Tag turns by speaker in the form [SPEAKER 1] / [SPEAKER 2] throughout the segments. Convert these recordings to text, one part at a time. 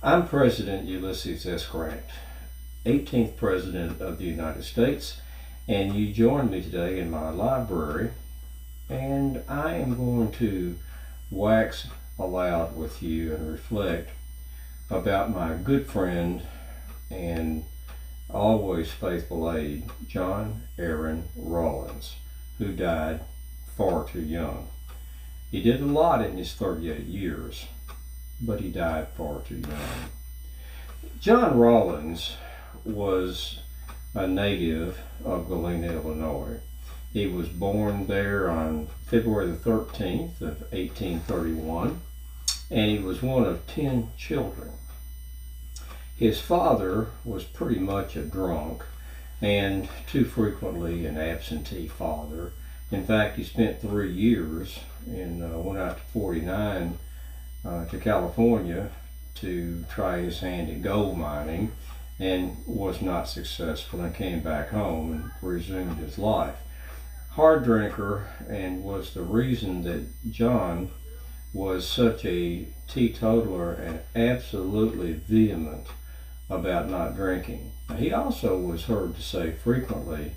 [SPEAKER 1] I'm President Ulysses S. Grant, 18th President of the United States, and you join me today in my library, and I am going to wax aloud with you and reflect about my good friend and always faithful aide, John Aaron Rawlins, who died far too young. He did a lot in his 38 years, but he died far too young. John Rawlins was a native of Galena, Illinois. He was born there on February the 13th of 1831, and he was one of 10 children. His father was pretty much a drunk and too frequently an absentee father. In fact, he spent 3 years and went out to 49 to California to try his hand at gold mining and was not successful and came back home and resumed his life. Hard drinker, and was the reason that John was such a teetotaler and absolutely vehement about not drinking. Now, he also was heard to say frequently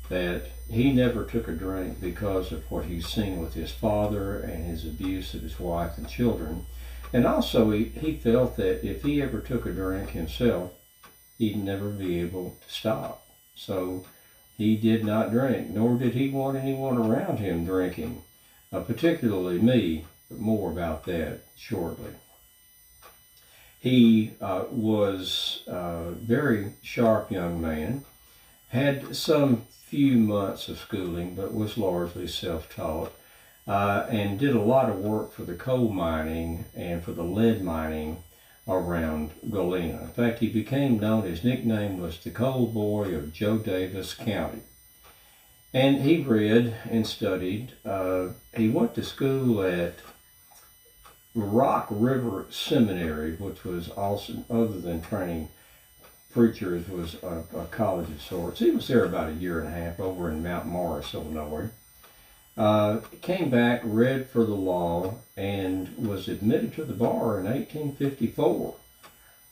[SPEAKER 1] that he never took a drink because of what he's seen with his father and his abuse of his wife and children. And also he felt that if he ever took a drink himself, he'd never be able to stop. So he did not drink, nor did he want anyone around him drinking, particularly me, but more about that shortly. He was a very sharp young man, had some few months of schooling, but was largely self-taught, and did a lot of work for the coal mining and for the lead mining around Galena. In fact, he became known, his nickname was the Coal Boy of Joe Davis County. And he read and studied. He went to school at Rock River Seminary, which was also, other than training preachers, was a college of sorts. He was there about a year and a half over in Mount Morris, Illinois. Came back, read for the law, and was admitted to the bar in 1854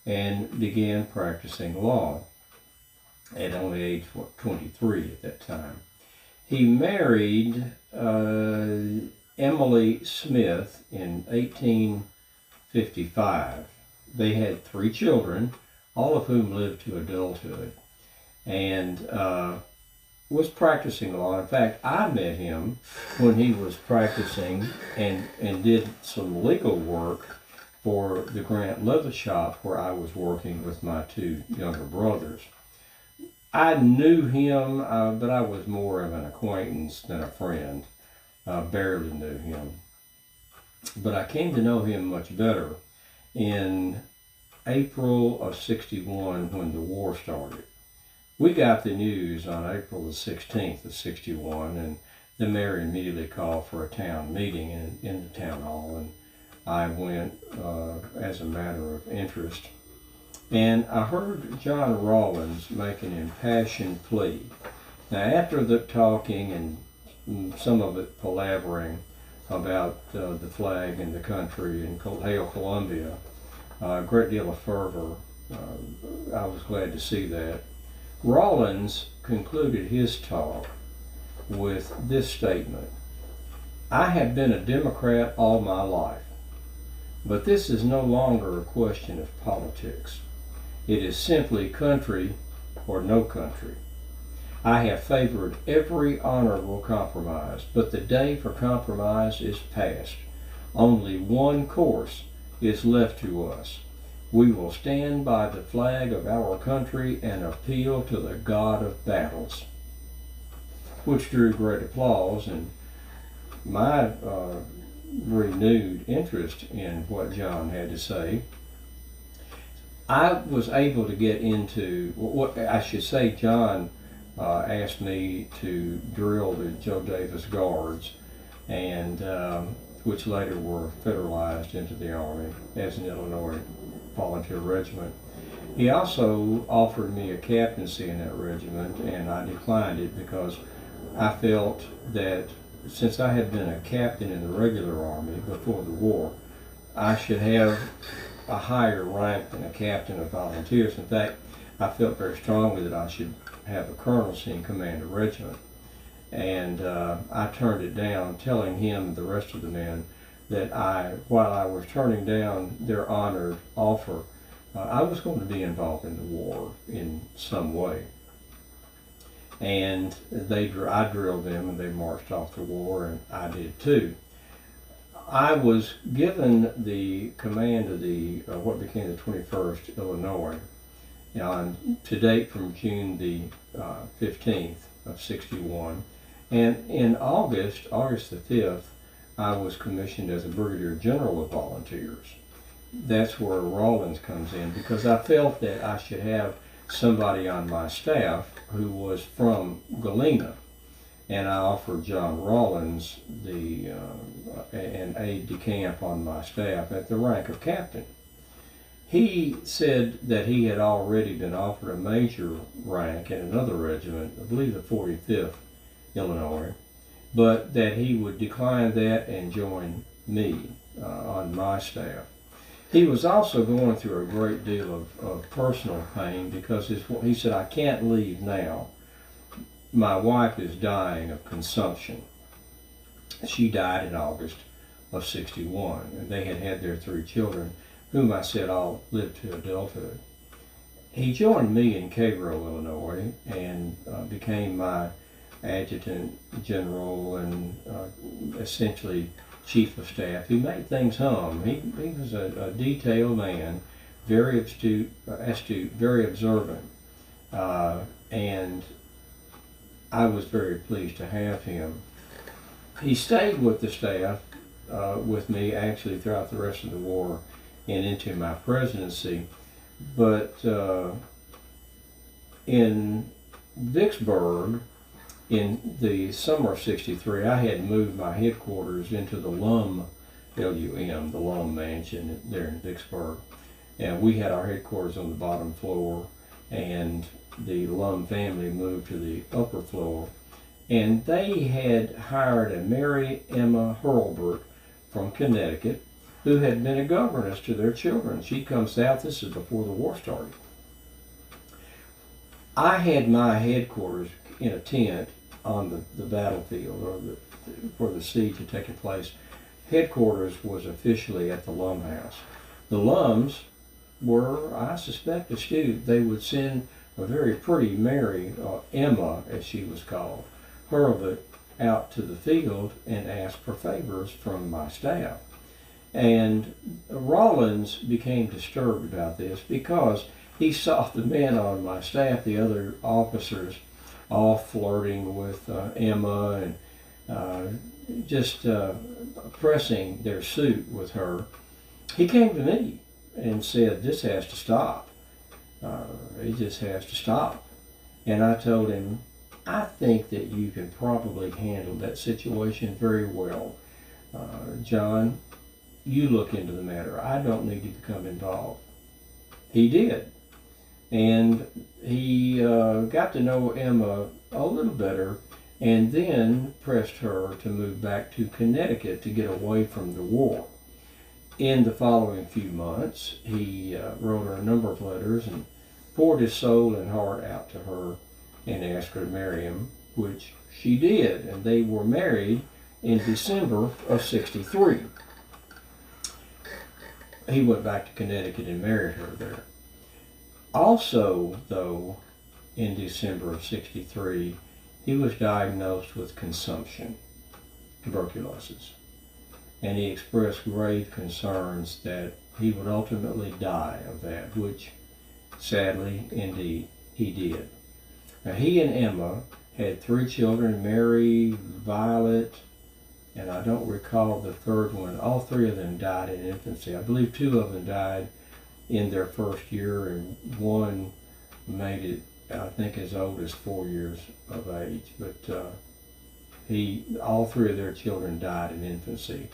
[SPEAKER 1] and began practicing law at only age 23 at that time. He married Emily Smith in 1855. They had 3 children, all of whom lived to adulthood, and was practicing law. In fact, I met him when he was practicing and did some legal work for the Grant Leather Shop where I was working with my 2 younger brothers. I knew him, but I was more of an acquaintance than a friend. Barely knew him. But I came to know him much better in April of '61 when the war started. We got the news on April the 16th of '61, and the mayor immediately called for a town meeting in the town hall, and I went as a matter of interest. And I heard John Rawlins make an impassioned plea. Now, after the talking and some of it palavering about the flag and the country and Hail Columbia, a great deal of fervor, I was glad to see that. Rawlins concluded his talk with this statement: I have been a Democrat all my life, but this is no longer a question of politics. It is simply country or no country. I have favored every honorable compromise, but the day for compromise is past. Only one course is left to us. We will stand by the flag of our country and appeal to the God of battles, which drew great applause and my renewed interest in what John had to say. I was able to get into what I should say. John asked me to drill the Joe Davis Guards, and which later were federalized into the Army as an Illinois volunteer regiment. He also offered me a captaincy in that regiment, and I declined it because I felt that since I had been a captain in the regular Army before the war, I should have a higher rank than a captain of volunteers. In fact, I felt very strongly that I should have a colonelcy and command a regiment. And I turned it down, telling him and the rest of the men that while I was turning down their honored offer, I was going to be involved in the war in some way. And I drilled them, and they marched off to war, and I did too. I was given the command of the what became the 21st Illinois, to date from June the 15th of '61, and in August the 5th, I was commissioned as a brigadier general of volunteers. That's where Rawlins comes in, because I felt that I should have somebody on my staff who was from Galena, and I offered John Rawlins an aide-de-camp on my staff at the rank of captain. He said that he had already been offered a major rank in another regiment, I believe the 45th Illinois, but that he would decline that and join me on my staff. He was also going through a great deal of personal pain, because he said, "I can't leave now. My wife is dying of consumption." She died in August of '61, and they had their 3 children, whom I said all lived to adulthood. He joined me in Cairo, Illinois, and became my adjutant general and essentially chief of staff. He made things hum. He was a detailed man, very astute, very observant, and I was very pleased to have him. He stayed with the staff, with me actually throughout the rest of the war and into my presidency, but in Vicksburg, in the summer of '63, I had moved my headquarters into the Lum, L-U-M, the Lum Mansion there in Vicksburg. And we had our headquarters on the bottom floor, and the Lum family moved to the upper floor. And they had hired a Mary Emma Hurlburt from Connecticut, who had been a governess to their children. She'd come south. This is before the war started. I had my headquarters in a tent on the battlefield, or where the siege had taken place. Headquarters was officially at the Lum House. The Lums were, I suspect, astute. They would send a very pretty Mary, Emma as she was called, Hurlbut, out to the field and ask for favors from my staff. And Rawlins became disturbed about this, because he saw the men on my staff, the other officers, all flirting with Emma and just pressing their suit with her. He came to me and said, "This has to stop. It just has to stop." And I told him, "I think that you can probably handle that situation very well. John, you look into the matter. I don't need you to become involved." He did. And he got to know Emma a little better, and then pressed her to move back to Connecticut to get away from the war. In the following few months, he wrote her a number of letters and poured his soul and heart out to her and asked her to marry him, which she did, and they were married in December of '63. He went back to Connecticut and married her there. Also, though, in December of '63, he was diagnosed with consumption, tuberculosis, and he expressed grave concerns that he would ultimately die of that, which, sadly, indeed, he did. Now, he and Emma had 3 children, Mary, Violet, and I don't recall the third one. All 3 of them died in infancy. I believe 2 of them died in their first year, and 1 made it, I think, as old as 4 years of age. But all 3 of their children died in infancy,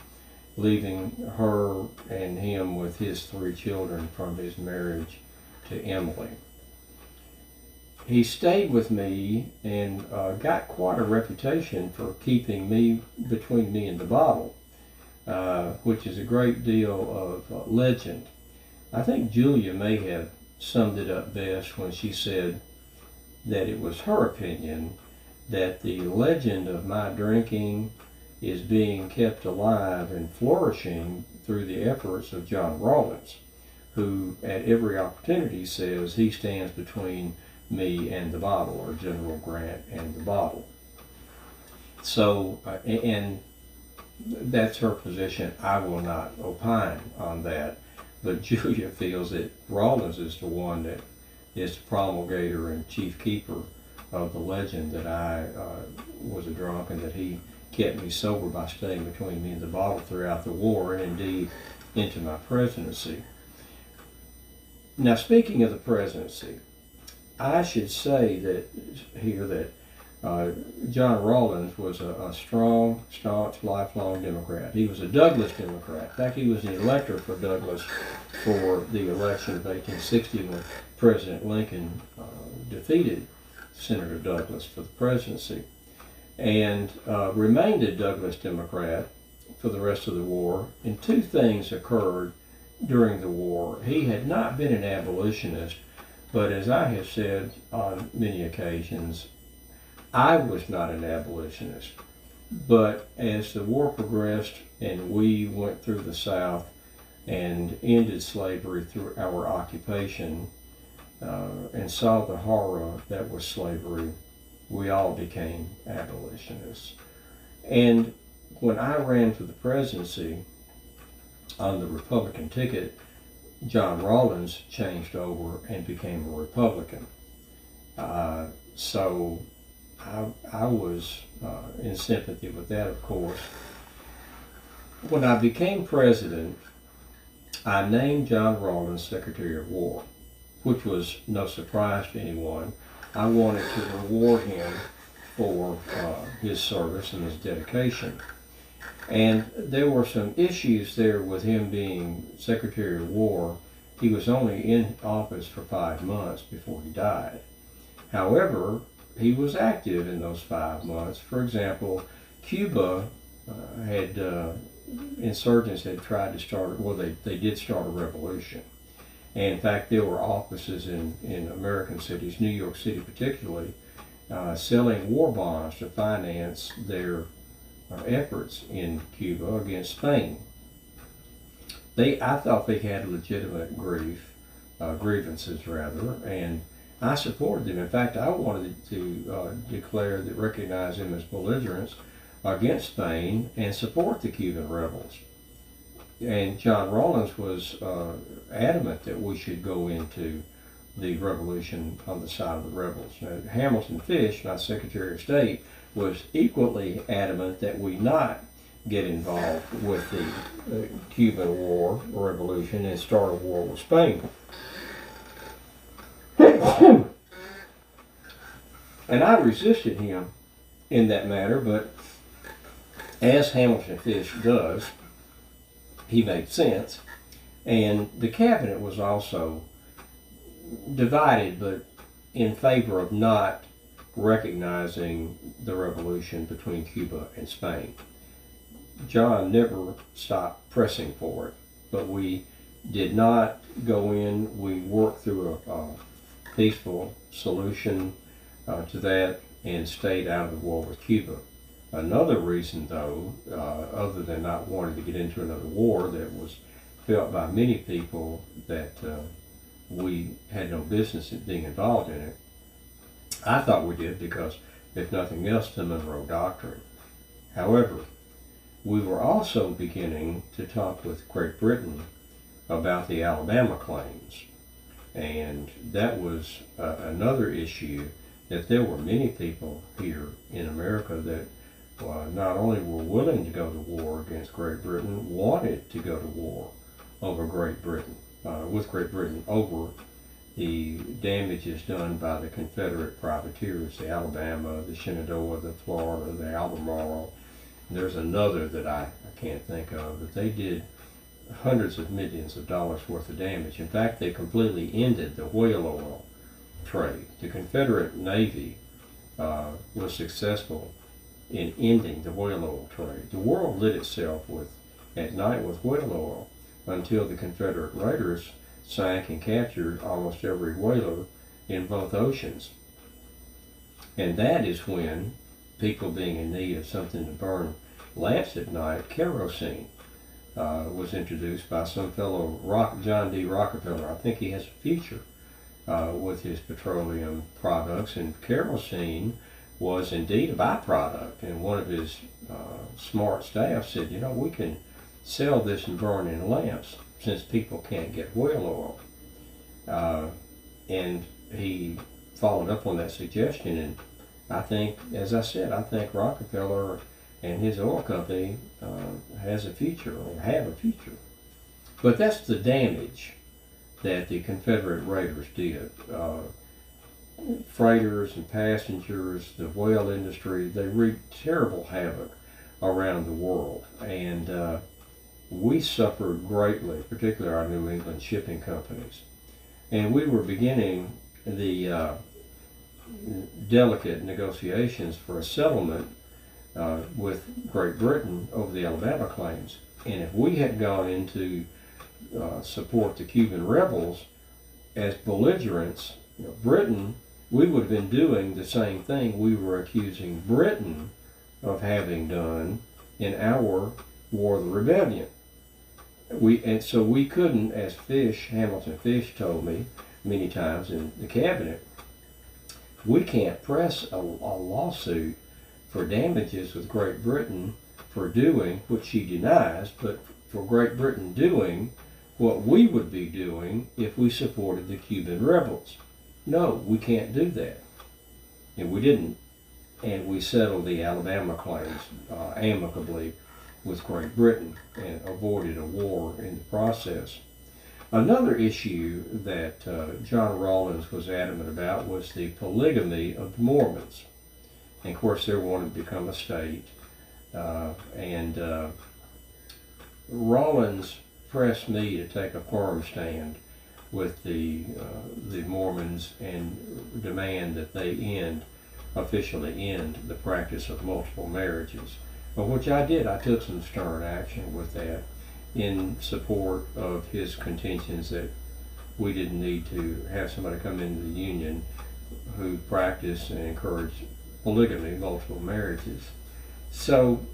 [SPEAKER 1] leaving her and him with his 3 children from his marriage to Emily. He stayed with me and got quite a reputation for keeping me between me and the bottle, which is a great deal of legend. I think Julia may have summed it up best when she said that it was her opinion that the legend of my drinking is being kept alive and flourishing through the efforts of John Rawlins, who at every opportunity says he stands between me and the bottle, or General Grant and the bottle. So, and that's her position. I will not opine on that. But Julia feels that Rawlins is the one that is the promulgator and chief keeper of the legend that I was a drunk and that he kept me sober by staying between me and the bottle throughout the war and indeed into my presidency. Now, speaking of the presidency, I should say that here that John Rawlins was a strong, staunch, lifelong Democrat. He was a Douglas Democrat. In fact, he was the elector for Douglas for the election of 1860 when President Lincoln defeated Senator Douglas for the presidency, and remained a Douglas Democrat for the rest of the war. And two things occurred during the war. He had not been an abolitionist, but as I have said on many occasions, I was not an abolitionist. But as the war progressed and we went through the South and ended slavery through our occupation and saw the horror that was slavery, we all became abolitionists. And when I ran for the presidency on the Republican ticket, John Rawlins changed over and became a Republican. So I was in sympathy with that, of course. When I became president, I named John Rawlins Secretary of War, which was no surprise to anyone. I wanted to reward him for his service and his dedication. And there were some issues there with him being Secretary of War. He was only in office for 5 months before he died. However, he was active in those 5 months. For example, Cuba insurgents had tried to start, well, they did start a revolution. And in fact, there were offices in American cities, New York City particularly, selling war bonds to finance their efforts in Cuba against Spain. I thought they had legitimate grievances rather, and I supported them. In fact, I wanted to recognize them as belligerents against Spain and support the Cuban rebels. And John Rawlins was adamant that we should go into the revolution on the side of the rebels. Now, Hamilton Fish, my Secretary of State, was equally adamant that we not get involved with the Cuban War revolution and start a war with Spain. And I resisted him in that matter, but as Hamilton Fish does, he made sense. And the cabinet was also divided, but in favor of not recognizing the revolution between Cuba and Spain. John never stopped pressing for it, but we did not go in. We worked through a peaceful solution to that and stayed out of the war with Cuba. Another reason, though, other than not wanting to get into another war that was felt by many people that we had no business in being involved in it, I thought we did because, if nothing else, the Monroe Doctrine. However, we were also beginning to talk with Great Britain about the Alabama claims, and that was another issue, that there were many people here in America that not only were willing to go to war against Great Britain, wanted to go to war over Great Britain, with Great Britain, over the damages done by the Confederate privateers, the Alabama, the Shenandoah, the Florida, the Albemarle. There's another that I can't think of, but they did hundreds of millions of dollars worth of damage. In fact, they completely ended the whale oil trade. The Confederate Navy was successful in ending the whale oil trade. The world lit itself at night with whale oil until the Confederate raiders sank and captured almost every whaler in both oceans. And that is when people being in need of something to burn lamps at night, kerosene was introduced by some fellow, John D. Rockefeller. I think he has a future with his petroleum products, and kerosene was indeed a byproduct. And one of his smart staff said, you know, we can sell this and burn in lamps since people can't get whale oil. And he followed up on that suggestion, and I think, as I said, I think Rockefeller and his oil company has a future, or have a future. But that's the damage that the Confederate raiders did. Freighters and passengers, the whale industry, they wreaked terrible havoc around the world. And we suffered greatly, particularly our New England shipping companies. And we were beginning the delicate negotiations for a settlement with Great Britain over the Alabama claims. And if we had gone into support the Cuban rebels as belligerents, Britain, we would have been doing the same thing we were accusing Britain of having done in our War of the Rebellion. And so we couldn't, as Hamilton Fish told me many times in the cabinet, we can't press a lawsuit for damages with Great Britain for doing, which she denies, but for Great Britain doing what we would be doing if we supported the Cuban rebels. No, we can't do that. And we didn't. And we settled the Alabama claims amicably with Great Britain and avoided a war in the process. Another issue that John Rawlins was adamant about was the polygamy of the Mormons. And of course, they wanted to become a state. Rawlins pressed me to take a firm stand with the Mormons and demand that they officially end the practice of multiple marriages. But which I did. I took some stern action with that in support of his contentions that we didn't need to have somebody come into the Union who practiced and encouraged polygamy, multiple marriages. So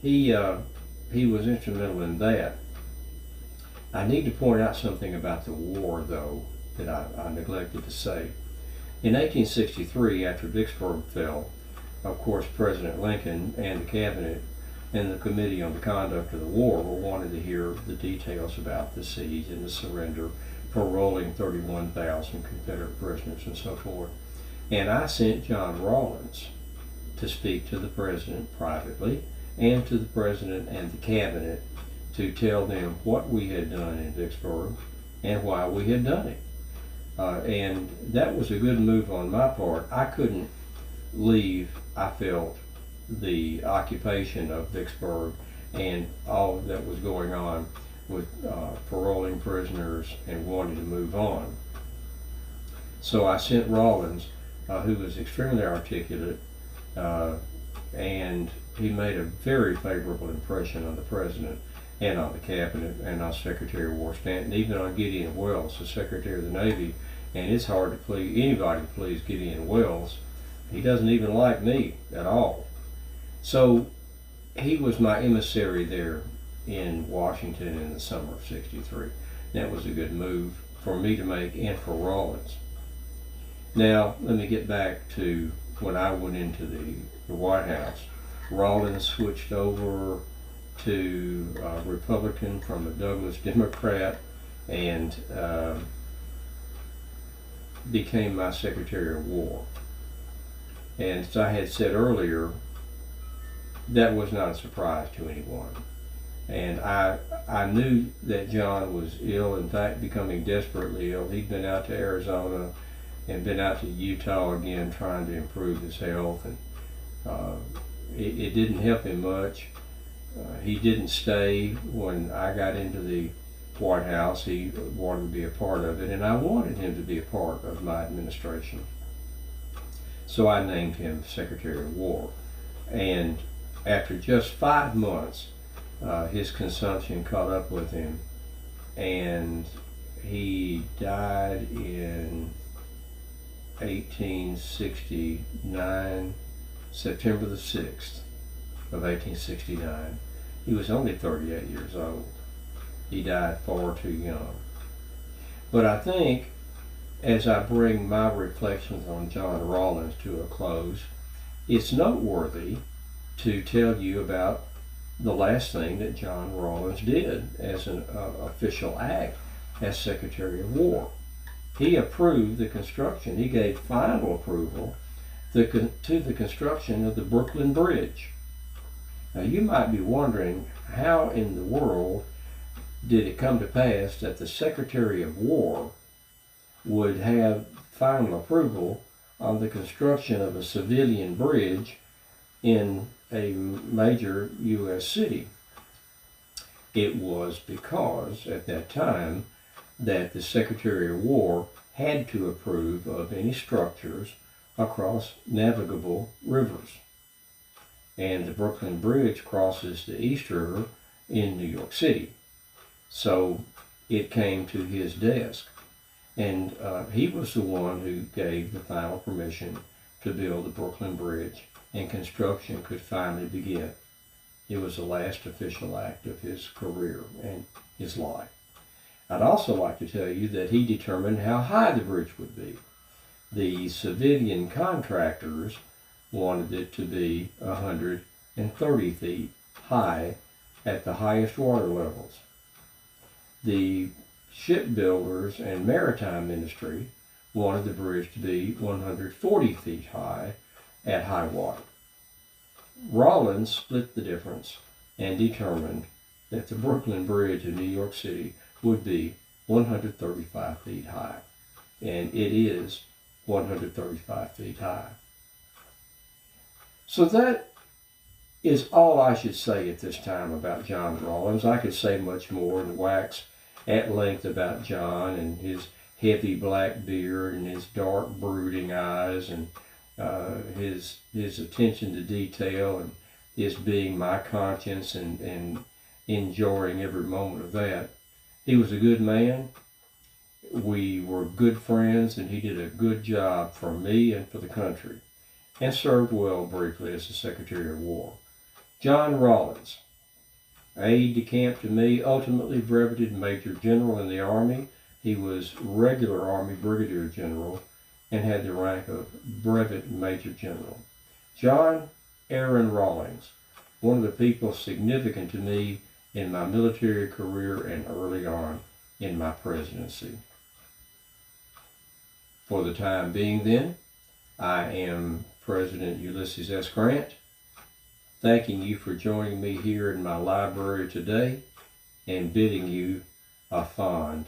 [SPEAKER 1] he was instrumental in that. I need to point out something about the war, though, that I neglected to say. In 1863, after Vicksburg fell, of course, President Lincoln and the cabinet and the Committee on the Conduct of the War wanted to hear the details about the siege and the surrender, paroling 31,000 Confederate prisoners and so forth. And I sent John Rawlins to speak to the president privately and to the president and the cabinet to tell them what we had done in Vicksburg and why we had done it. And that was a good move on my part. I couldn't leave, I felt, the occupation of Vicksburg and all that was going on with paroling prisoners and wanting to move on. So I sent Rawlins, who was extremely articulate, and he made a very favorable impression on the president and on the cabinet and on Secretary of War Stanton, even on Gideon Welles, the Secretary of the Navy. And it's hard to please anybody to please Gideon Welles. He doesn't even like me at all. So he was my emissary there in Washington in the summer of '63. That was a good move for me to make and for Rawlins. Now, let me get back to when I went into the White House. Rawlins switched over to Republican from a Douglas Democrat and became my Secretary of War. And as I had said earlier, that was not a surprise to anyone. And I knew that John was ill, in fact, becoming desperately ill. He'd been out to Arizona and been out to Utah again trying to improve his health. And it didn't help him much. He didn't stay when I got into the White House. He wanted to be a part of it, and I wanted him to be a part of my administration. So I named him Secretary of War. And after just 5 months, his consumption caught up with him, and he died in 1869, September the 6th of 1869. He was only 38 years old. He died far too young. But I think as I bring my reflections on John Rawlins to a close, it's noteworthy to tell you about the last thing that John Rawlins did as an official act as Secretary of War. He approved the construction, he gave final approval to the construction of the Brooklyn Bridge. Now you might be wondering, how in the world did it come to pass that the Secretary of War would have final approval on the construction of a civilian bridge in a major U.S. city? It was because at that time that the Secretary of War had to approve of any structures across navigable rivers. And the Brooklyn Bridge crosses the East River in New York City. So it came to his desk. And he was the one who gave the final permission to build the Brooklyn Bridge, and construction could finally begin. It was the last official act of his career and his life. I'd also like to tell you that he determined how high the bridge would be. The civilian contractors wanted it to be 130 feet high at the highest water levels. The shipbuilders and maritime industry wanted the bridge to be 140 feet high at high water. Rawlins split the difference and determined that the Brooklyn Bridge in New York City would be 135 feet high. And it is 135 feet high. So that is all I should say at this time about John Rawlins. I could say much more and wax at length about John and his heavy black beard and his dark brooding eyes and his attention to detail and his being my conscience and enjoying every moment of that. He was a good man. We were good friends, and he did a good job for me and for the country, and served well briefly as the Secretary of War. John Rawlins, aide-de-camp to me, ultimately breveted Major General in the Army. He was regular Army Brigadier General and had the rank of Brevet Major General. John Aaron Rawlins, one of the people significant to me in my military career and early on in my presidency. For the time being then, I am President Ulysses S. Grant, thanking you for joining me here in my library today and bidding you a fond